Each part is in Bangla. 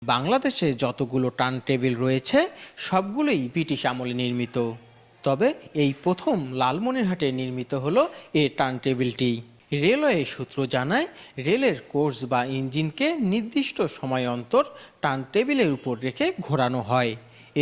বাংলাদেশে যতগুলো টার্ন টেবিল রয়েছে সবগুলোই ব্রিটিশ আমলে নির্মিত। তবে এই প্রথম লালমনিরহাটে নির্মিত হলো এই টার্ন টেবিলটি। রেলওয়ে সূত্র জানায়, রেলের কোচ বা ইঞ্জিনকে নির্দিষ্ট সময় অন্তর টার্ন টেবিলের উপর রেখে ঘোরানো হয়।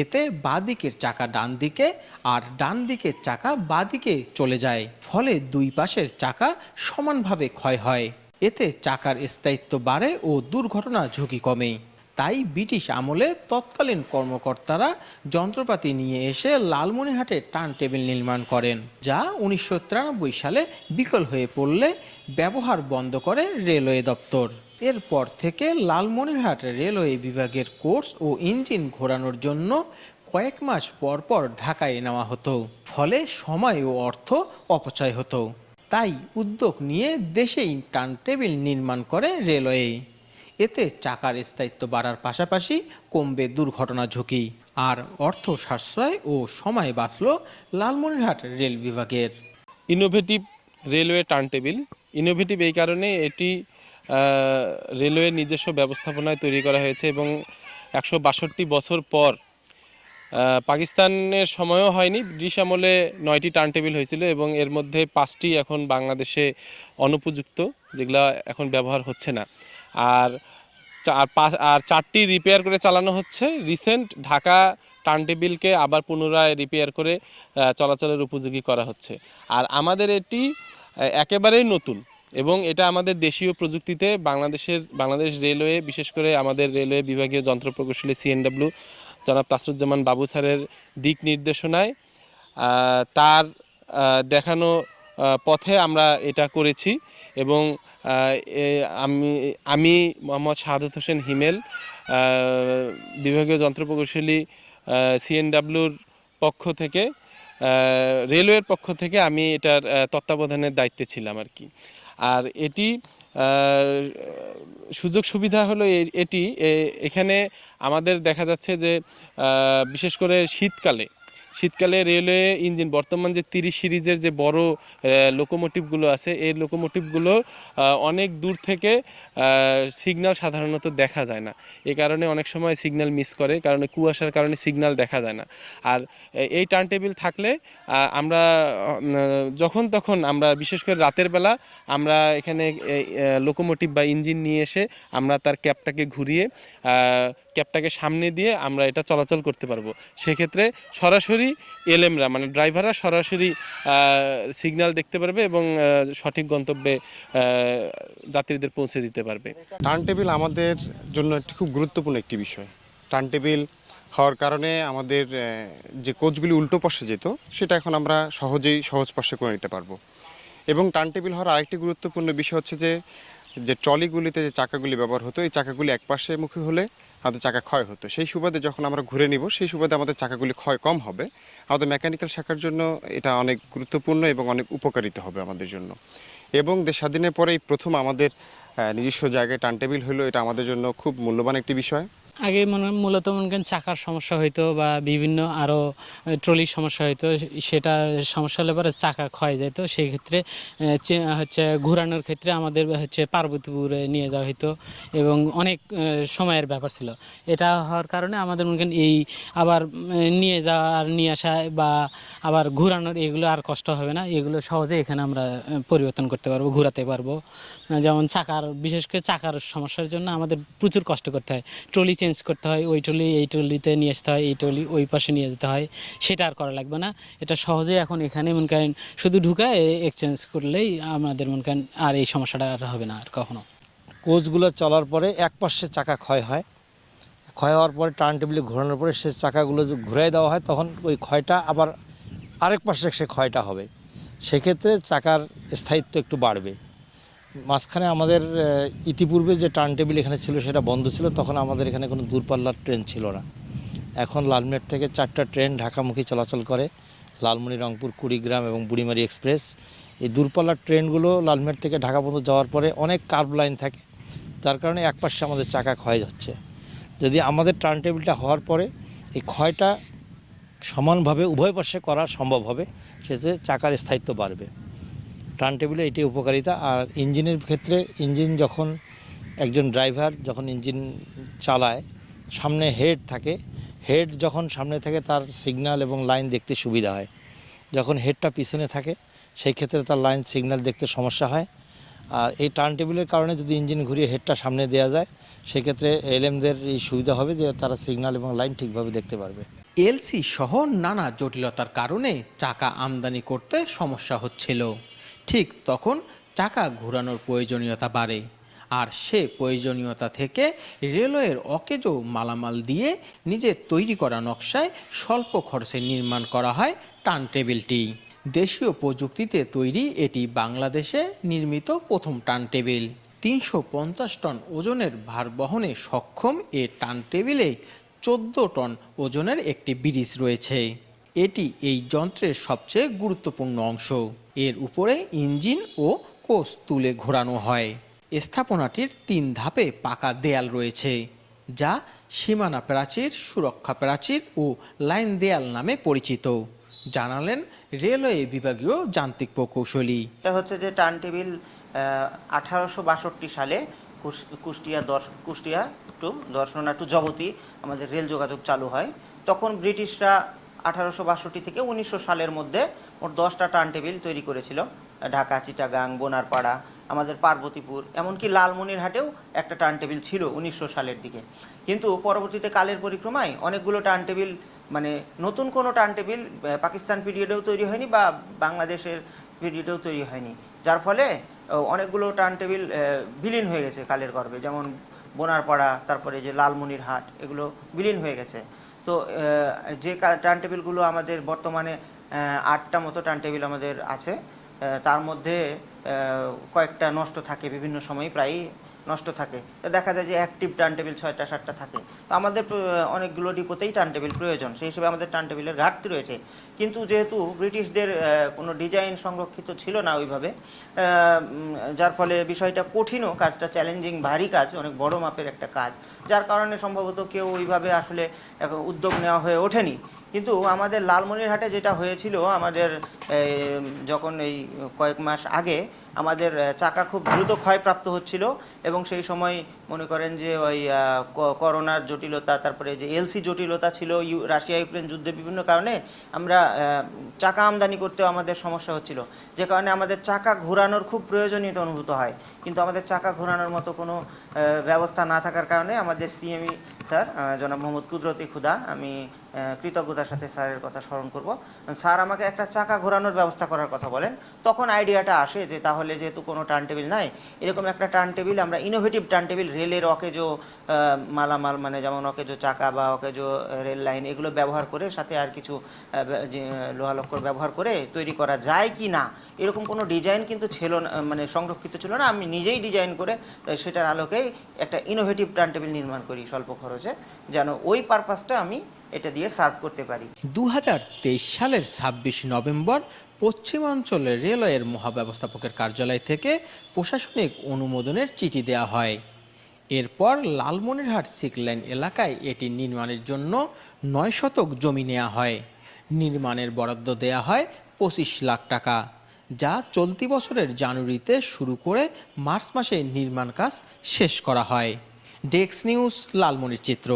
এতে বাঁ দিকের চাকা ডান দিকে আর ডান দিকের চাকা বাঁ দিকে চলে যায়, ফলে দুই পাশের চাকা সমানভাবে ক্ষয় হয়। এতে চাকার স্থায়িত্ব বাড়ে ও দুর্ঘটনা ঝুঁকি কমে। তাই ব্রিটিশ আমলে তৎকালীন কর্মকর্তারা যন্ত্রপাতি নিয়ে এসে লালমনিরহাটে টার্ন টেবিল নির্মাণ করেন, যা 1993 সালে বিকল হয়ে পড়লে ব্যবহার বন্ধ করে রেলওয়ে দপ্তর। এরপর থেকে লালমনিরহাট রেলওয়ে বিভাগের কোচ ও ইঞ্জিন ঘোরানোর জন্য কয়েক মাস পর পর ঢাকায় নেওয়া হতো, ফলে সময় ও অর্থ অপচয় হতো। তাই উদ্যোগ নিয়ে দেশেই টার্ন টেবিল নির্মাণ করে রেলওয়ে। এতে চাকার স্থায়িত্ব বাড়ার পাশাপাশি কমবে দুর্ঘটনা ঝুঁকি, আর অর্থ সাশ্রয় ও সময় বাঁচল লালমনিরহাট রেল বিভাগের। Innovative railway turn table innovative এই কারণে এটি রেলওয়ের নিজস্ব ব্যবস্থাপনায় তৈরি করা হয়েছে এবং 162 বছর পর পাকিস্তানের সময়ও হয়নি, ব্রিটিশ আমলে 9টি টার্ন টেবিল হয়েছিল এবং এর মধ্যে 5টি এখন বাংলাদেশে অনুপযুক্ত, যেগুলো এখন ব্যবহার হচ্ছে না। আর 4টি রিপেয়ার করে চালানো হচ্ছে। রিসেন্ট ঢাকা টার্ন টেবিলকে আবার পুনরায় রিপেয়ার করে চলাচলের উপযোগী করা হচ্ছে। আর আমাদের এটি একেবারেই নতুন এবং এটা আমাদের দেশীয় প্রযুক্তিতে বাংলাদেশ রেলওয়ে, বিশেষ করে আমাদের রেলওয়ে বিভাগীয় যন্ত্র প্রকৌশলী CNW জনাব তাসরুজ্জামান বাবু স্যারের দিক নির্দেশনায় তার দেখানো পথে আমরা এটা করেছি। এবং আমি মোহাম্মদ শাহাদত হোসেন হিমেল, বিভাগীয় যন্ত্র প্রকৌশলী CNWর পক্ষ থেকে, রেলওয়ের পক্ষ থেকে আমি এটার তত্ত্বাবধানের দায়িত্বে ছিলাম আর কি। আর এটি সুযোগ সুবিধা হলো এটি এখানে আমাদের দেখা যাচ্ছে যে বিশেষ করে শীতকালে রেলওয়ে ইঞ্জিন বর্তমান যে 30 সিরিজের যে বড় লোকোমোটিভগুলো আছে, এই লোকোমোটিভগুলো অনেক দূর থেকে সিগন্যাল সাধারণত দেখা যায় না। এই কারণে অনেক সময় সিগন্যাল মিস করে, কারণে কুয়াশার কারণে সিগন্যাল দেখা যায় না। আর এই টার্ন টেবিল থাকলে আমরা যখন তখন আমরা বিশেষ করে রাতের বেলা আমরা এখানে লোকোমোটিভ বা ইঞ্জিন নিয়ে এসে আমরা তার ক্যাপটাকে ঘুরিয়ে ক্যাপটাকে সামনে দিয়ে আমরা এটা চলাচল করতে পারবো। সেক্ষেত্রে সরাসরি এলএমরা মানে ড্রাইভাররা সরাসরি সিগন্যাল দেখতে পারবে এবং সঠিক গন্তব্যে যাত্রীদের পৌঁছে দিতে পারবে। টার্ন টেবিল আমাদের জন্য একটি খুব গুরুত্বপূর্ণ একটি বিষয়। টার্ন টেবিল হওয়ার কারণে আমাদের যে কোচগুলি উল্টো পাশে যেত, সেটা এখন আমরা সহজেই সহজ পাশে করে নিতে পারবো। এবং টার্ন টেবিল হওয়ার আরেকটি গুরুত্বপূর্ণ বিষয় হচ্ছে যে ট্রলিগুলিতে যে চাকাগুলি ব্যবহার হতো, এই চাকাগুলি এক পাশে মুখী হলে আমাদের চাকা ক্ষয় হতো। সেই সুবাদে যখন আমরা ঘুরে নিব, সেই সুবাদে আমাদের চাকাগুলি ক্ষয় কম হবে। আমাদের মেকানিক্যাল শাখার জন্য এটা অনেক গুরুত্বপূর্ণ এবং অনেক উপকারিতা হবে আমাদের জন্য। এবং দেশ স্বাধীনের পরেই প্রথম আমাদের নিজস্ব জায়গায় টার্ন টেবিল হলো, এটা আমাদের জন্য খুব মূল্যবান একটি বিষয়। আগে মূলত মনে করেন চাকার সমস্যা হইতো বা বিভিন্ন আরও ট্রলির সমস্যা হইতো, সেটা সমস্যা হলে পরে চাকা ক্ষয় যেত। সেই ক্ষেত্রে হচ্ছে ঘোরানোর ক্ষেত্রে আমাদের হচ্ছে পার্বতীপুরে নিয়ে যাওয়া হইতো এবং অনেক সময়ের ব্যাপার ছিল। এটা হওয়ার কারণে আমাদের মনে করেন এই আবার নিয়ে যাওয়া আর নিয়ে আসা বা আবার ঘোরানোর এগুলো আর কষ্ট হবে না। এগুলো সহজে এখানে আমরা পরিবর্তন করতে পারবো, ঘোরাতে পারবো। যেমন বিশেষ করে চাকার সমস্যার জন্য আমাদের প্রচুর কষ্ট করতে হয়, ট্রলি চেঞ্জ করতে হয়, ওই ট্রলি এই ট্রলিতে নিয়ে আসতে হয়, এই ট্রলি ওই পাশে নিয়ে যেতে হয়। সেটা আর করা লাগবে না। এটা সহজেই এখন এখানে মনে করেন শুধু ঢুকায় এক্সচেঞ্জ করলেই আমাদের মনে করেন আর এই সমস্যাটা আর হবে না আর কখনো। কোচগুলো চলার পরে এক পাশে চাকা ক্ষয় হওয়ার পরে টার্ন টেবিলে ঘোরানোর পরে সে চাকাগুলো যে ঘুরাই দেওয়া হয়, তখন ওই ক্ষয়টা আবার আরেক পাশে সে ক্ষয়টা হবে। সেক্ষেত্রে চাকার স্থায়িত্ব একটু বাড়বে। মাঝখানে আমাদের ইতিপূর্বে যে টার্ন টেবিল এখানে ছিল সেটা বন্ধ ছিল, তখন আমাদের এখানে কোনো দূরপাল্লার ট্রেন ছিল না। এখন লালমিয়াট থেকে 4টা ট্রেন ঢাকামুখী চলাচল করে, লালমনি, রংপুর, কুড়িগ্রাম এবং বুড়িমারি এক্সপ্রেস। এই দূরপাল্লার ট্রেনগুলো লালমিয়াট থেকে ঢাকা পর্যন্ত যাওয়ার পরে অনেক কার্ভ লাইন থাকে, যার কারণে এক পাশে আমাদের চাকা ক্ষয় যাচ্ছে। যদি আমাদের টার্ন টেবিলটা হওয়ার পরে এই ক্ষয়টা সমানভাবে উভয় পাশে করা সম্ভব হবে, সেতে চাকার স্থায়িত্ব বাড়বে। টার্ন টেবিলে এটি উপকারিতা। আর ইঞ্জিনের ক্ষেত্রে, ইঞ্জিন যখন একজন ড্রাইভার যখন ইঞ্জিন চালায়, সামনে হেড থাকে, হেড যখন সামনে থাকে তার সিগন্যাল এবং লাইন দেখতে সুবিধা হয়। যখন হেডটা পিছনে থাকে সেই ক্ষেত্রে তার লাইন সিগন্যাল দেখতে সমস্যা হয়। আর এই টার্ন টেবিলের কারণে যদি ইঞ্জিন ঘুরিয়ে হেডটা সামনে দেওয়া যায় সেক্ষেত্রে এলএমদের এই সুবিধা হবে যে তারা সিগন্যাল এবং লাইন ঠিকভাবে দেখতে পারবে। এলসি সহ নানা জটিলতার কারণে চাকা আমদানি করতে সমস্যা হচ্ছিল। ঠিক তখন চাকা ঘোরানোর প্রয়োজনীয়তা বাড়ে, আর সে প্রয়োজনীয়তা থেকে রেলওয়ের অকেজো মালামাল দিয়ে নিজের তৈরি করা নকশায় স্বল্প খরচে নির্মাণ করা হয় টার্ন টেবিলটি। দেশীয় প্রযুক্তিতে তৈরি এটি বাংলাদেশে নির্মিত প্রথম টার্ন টেবিল। 350 টন ওজনের ভার বহনে সক্ষম এ টার্ন টেবিলে 14 টন ওজনের একটি ব্রিজ রয়েছে। এটি এই যন্ত্রের সবচেয়ে গুরুত্বপূর্ণ অংশ। এর উপরে ইঞ্জিন ও কোচ তুলে ঘোরানো হয়। স্থাপনাটির 3 ধাপে পাকা দেয়াল রয়েছে, যা সীমানা প্রাচীর, সুরক্ষা প্রাচীর ও লাইন দেয়াল নামে পরিচিত, জানালেন রেলওয়ে বিভাগীয় যান্ত্রিক প্রকৌশলী। এটা হচ্ছে যে টার্ন টেবিল 1862 সালে কুষ্টিয়া টু দর্শনা টু জগতী আমাদের রেল যোগাযোগ চালু হয়। তখন ব্রিটিশরা 1862 থেকে 1900 সালের মধ্যে মোট 10টা টার্ন টেবিল তৈরি করেছিল। ঢাকা, চিটাগাং, বোনারপাড়া, আমাদের পার্বতীপুর, এমনকি লালমনিরহাটেও একটা টার্ন টেবিল ছিল 1900 সালের দিকে। কিন্তু পরবর্তীতে কালের পরিক্রমায় অনেকগুলো টার্ন টেবিল, মানে নতুন কোনো টার্ন টেবিল পাকিস্তান পিরিয়ডেও তৈরি হয়নি বা বাংলাদেশের পিরিয়ডেও তৈরি হয়নি, যার ফলে অনেকগুলো টার্ন টেবিল বিলীন হয়ে গেছে কালের গর্ভে। যেমন বোনারপাড়া, তারপরে যে লালমনিরহাট, এগুলো বিলীন হয়ে গেছে। তো যে টার্ন টেবিলগুলো আমাদের বর্তমানে 8টা মতো টার্ন টেবিল আমাদের আছে, তার মধ্যে কয়েকটা নষ্ট থাকে, বিভিন্ন সময় প্রায়ই নষ্ট থাকে। তো দেখা যায় যে অ্যাক্টিভ টার্ন টেবিল 6টা 7টা থাকে। তো আমাদের অনেকগুলো ডিপোতেই টার্ন টেবিল প্রয়োজন, সেই হিসেবে আমাদের টার্ন টেবিলের ঘাটতি রয়েছে। কিন্তু যেহেতু ব্রিটিশদের কোনো ডিজাইন সংরক্ষিত ছিল না ওইভাবে, যার ফলে বিষয়টা কঠিনও, কাজটা চ্যালেঞ্জিং, ভারী কাজ, অনেক বড় মাপের একটা কাজ, যার কারণে সম্ভবত কেউ ওইভাবে আসলে উদ্যোগ নেওয়া হয়ে ওঠেনি। কিন্তু আমাদের লালমনিরহাটে যেটা হয়েছিল, আমাদের যখন এই কয়েক মাস আগে আমাদের চাকা খুব দ্রুত ক্ষয়প্রাপ্ত হচ্ছিল, এবং সেই সময় মনে করেন যে ওই করোনার জটিলতা, তারপরে যে এলসি জটিলতা ছিল, রাশিয়া ইউক্রেন যুদ্ধের বিভিন্ন কারণে আমরা চাকা আমদানি করতেও আমাদের সমস্যা হচ্ছিল, যে কারণে আমাদের চাকা ঘোরানোর খুব প্রয়োজনীয়তা অনুভূত হয়। কিন্তু আমাদের চাকা ঘোরানোর মতো কোনো ব্যবস্থা না থাকার কারণে আমাদের সিএমই স্যার জনাব মোহাম্মদ কুদরতি খুদা, আমি কৃতজ্ঞতার সাথে স্যারের কথা স্মরণ করব, স্যার আমাকে একটা চাকা ঘোরানোর ব্যবস্থা করার কথা বলেন। তখন আইডিয়াটা আসে যে তাহলে যেহেতু কোনো টার্ন টেবিল নাই, এরকম একটা টার্ন টেবিল আমরা, ইনোভেটিভ টার্ন টেবিল, রেলের অকেজো মালামাল, মানে যেমন অকেজো চাকা বা অকেজো রেল লাইন, এগুলো ব্যবহার করে, সাথে আর কিছু লোহালক্কর ব্যবহার করে তৈরি করা যায় কি না, এরকম কোনো ডিজাইন কিন্তু ছিল না, মানে সংরক্ষিত ছিল না। আমি নিজেই ডিজাইন করে সেটার আলোকেই একটা ইনোভেটিভ টার্ন টেবিল নির্মাণ করি স্বল্প খরচে, যেন ওই পারপাসটা আমি এটা দিয়ে সার্ভ করতে পারি। 2023 সালের 26 নভেম্বর পশ্চিমাঞ্চলের রেলওয়ের মহাব্যবস্থাপকের কার্যালয় থেকে প্রশাসনিক অনুমোদনের চিঠি দেওয়া হয়। এরপর লালমনিরহাট সিকলাইন এলাকায় এটি নির্মাণের জন্য 9 শতক জমি নেওয়া হয়। নির্মাণের বরাদ্দ দেওয়া হয় 25 লাখ টাকা, যা চলতি বছরের জানুয়ারিতে শুরু করে মার্চ মাসে নির্মাণ কাজ শেষ করা হয়। ডেস্ক নিউজ, লালমনির চিত্র।